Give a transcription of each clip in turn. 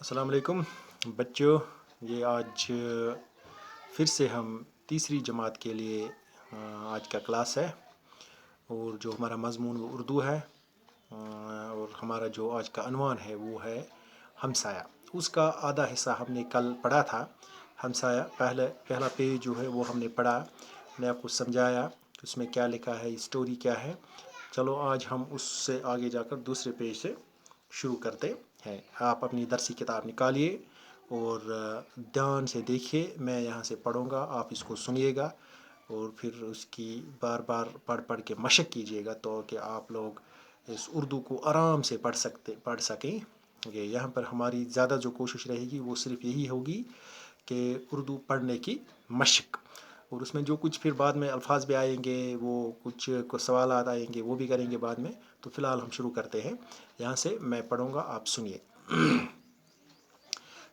अस्सलाम वालेकुम बच्चों, ये आज फिर से हम तीसरी जमात के लिए आज का क्लास है और जो हमारा मज़मून वो उर्दू है और हमारा जो आज का अनवान है वो है हमसाया। उसका आधा हिस्सा हमने कल पढ़ा था। हमसाया पहला पेज जो है वो हमने पढ़ा, मैंने आपको समझाया कि उसमें क्या लिखा है, स्टोरी क्या है। चलो आज हम उससे आगे जाकर दूसरे पेज से शुरू करते हैं। आप अपनी दरसी किताब निकालिए और ध्यान से देखिए। मैं यहाँ से पढ़ूँगा, आप इसको सुनिएगा और फिर उसकी बार बार पढ़ के मशक कीजिएगा तो कि आप लोग इस उर्दू को आराम से पढ़ सकें। यहाँ पर हमारी ज़्यादा जो कोशिश रहेगी वो सिर्फ यही होगी कि उर्दू पढ़ने की मशक, और उसमें जो कुछ फिर बाद में अल्फाज भी आएंगे, वो कुछ सवालात आएंगे, वो भी करेंगे बाद में। तो फ़िलहाल हम शुरू करते हैं। यहाँ से मैं पढ़ूँगा, आप सुनिए।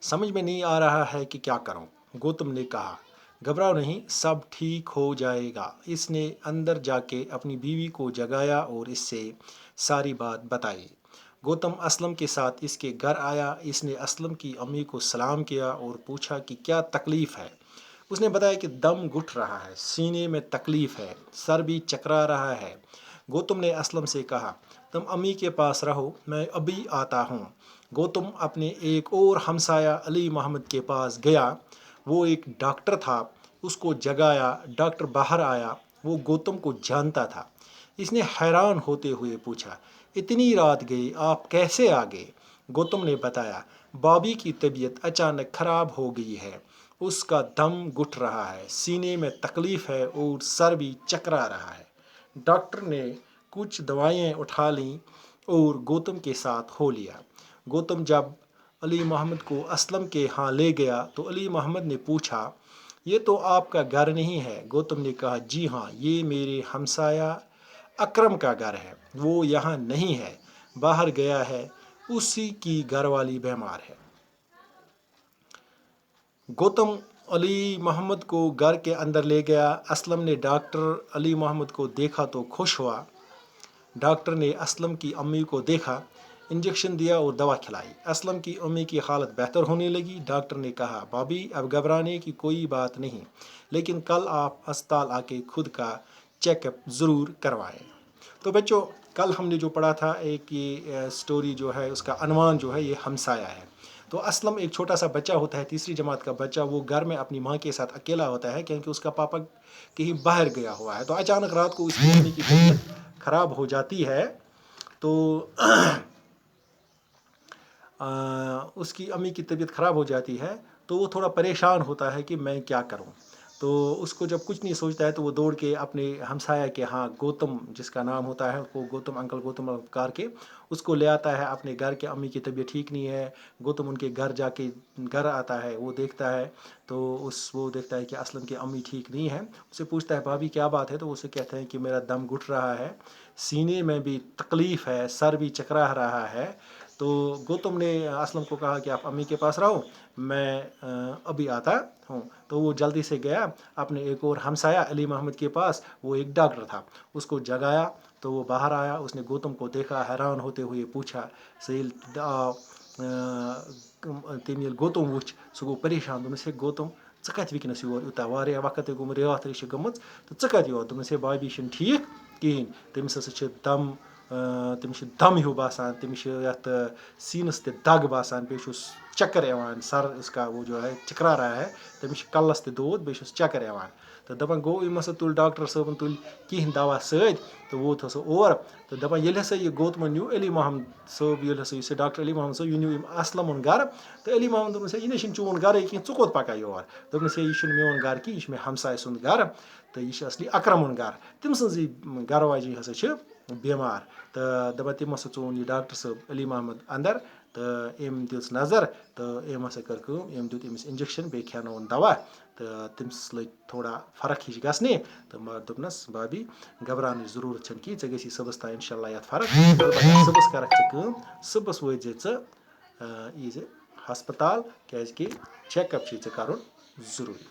समझ में नहीं आ रहा है कि क्या करूँ, गौतम ने कहा। घबराओ नहीं, सब ठीक हो जाएगा। इसने अंदर जाके अपनी बीवी को जगाया और इससे सारी बात बताई। गौतम असलम के साथ इसके घर आया। इसने असलम की अम्मी को सलाम किया और पूछा कि क्या तकलीफ़ है। उसने बताया कि दम घुट रहा है, सीने में तकलीफ़ है, सर भी चकरा रहा है। गौतम ने असलम से कहा, तुम अम्मी के पास रहो, मैं अभी आता हूँ। गौतम अपने एक और हमसाया अली मोहम्मद के पास गया। वो एक डॉक्टर था, उसको जगाया। डॉक्टर बाहर आया, वो गौतम को जानता था। इसने हैरान होते हुए पूछा, इतनी रात गई, आप कैसे आ गए। गौतम ने बताया, बॉबी की तबीयत अचानक ख़राब हो गई है, उसका दम घुट रहा है, सीने में तकलीफ़ है और सर भी चकरा रहा है। डॉक्टर ने कुछ दवाइयाँ उठा लीं और गौतम के साथ हो लिया। गौतम जब अली मोहम्मद को असलम के यहाँ ले गया तो अली मोहम्मद ने पूछा, ये तो आपका घर नहीं है। गौतम ने कहा, जी हाँ, ये मेरे हमसाया अकरम का घर है, वो यहाँ नहीं है, बाहर गया है, उसी की घरवाली बीमार है। गौतम अली मोहम्मद को घर के अंदर ले गया। असलम ने डॉक्टर अली मोहम्मद को देखा तो खुश हुआ। डॉक्टर ने असलम की अम्मी को देखा, इंजेक्शन दिया और दवा खिलाई। असलम की अम्मी की हालत बेहतर होने लगी। डॉक्टर ने कहा, भाभी अब घबराने की कोई बात नहीं, लेकिन कल आप अस्पताल आके खुद का चेकअप ज़रूर करवाएं। तो बच्चों, कल हमने जो पढ़ा था, एक ये स्टोरी जो है उसका अनवान जो है ये हमसाया है। तो असलम एक छोटा सा बच्चा होता है, तीसरी जमात का बच्चा। वो घर में अपनी माँ के साथ अकेला होता है क्योंकि उसका पापा कहीं बाहर गया हुआ है। तो अचानक रात को उसकी मम्मी की तबीयत ख़राब हो जाती है। तो उसकी अम्मी की तबीयत ख़राब हो जाती है तो वो थोड़ा परेशान होता है कि मैं क्या करूं। तो उसको जब कुछ नहीं सोचता है तो वो दौड़ के अपने हमसाया के यहाँ, गौतम जिसका नाम होता है, उसको गौतम अंकल गौतम कार के उसको ले आता है अपने घर के। अम्मी की तबीयत ठीक नहीं है। गौतम उनके घर आता है, वो देखता है तो वो देखता है कि असलम की अम्मी ठीक नहीं है। उससे पूछता है, भाभी क्या बात है। तो उसे कहते हैं कि मेरा दम घुट रहा है, सीने में भी तकलीफ़ है, सर भी चकरा रहा है। तो गौतम ने असलम को कहा कि आप अम्मी के पास रहो, मैं अभी आता हूँ। तो वो जल्दी से गया अपने एक और हमसाया अली मोहम्मद के पास। वो एक डॉक्टर था, उसको जगाया तो वो बाहर आया। उसने गौतम को देखा, हैरान होते हुए पूछा, सहील तेम ये गौतम वुच सह गो परेशान। दोपस हे गौतम, च कत वनस योर यूत वारिया वक्त गोमुत, रात गमच, तो च कत योर। दोपस हे भाभी ठीक कहें, तमिस हसा दम, तमिस दम हूँ बसान, तमिस यथ सीनस ते दग बसान, बे चक्कर यवान, सर उसका वो जो है चकरा रहा है, तमिस कलस ते दौद, बे चक्कर यवान। तो दपान गो यम हसा तुल डॉक्टर साहबन तुल कहें दवा सत, तो वोत हसा और तो दपान ये हसा यह गौतम न्यू अली मोहम्मद साहब, ये हसा यह डॉक्टर अली मोहम्मद साहब यह न्यू असलम घर। तो अली मोहम्मद दोपस यह ना चोन घर कहें, च कोत पका योर। दोपस यह मेन घर कि यह हमसाय सुंद घर, तो यह असली अकरमुन घर। तम सजी घर वाजी हसा बीमार। तो दपान तम हसा चोन यह डॉक्टर साहब अली मोहम्मद अंदर, तो अम दिस नज़र, तो अम हसा कर दुत अमिस इंजेक्शन, बे खेन दवा, तो तमिस लग थोड़ा फ़र्क हिश गसने। तो दोपनस, भाभी घबरान ज़रूरत छन कि, गे सबस ता इंशाल्लाह यथ फ़र्क, सबस कर सबस वज हस्पताल, क्या चेकअप कर ज़रूरी।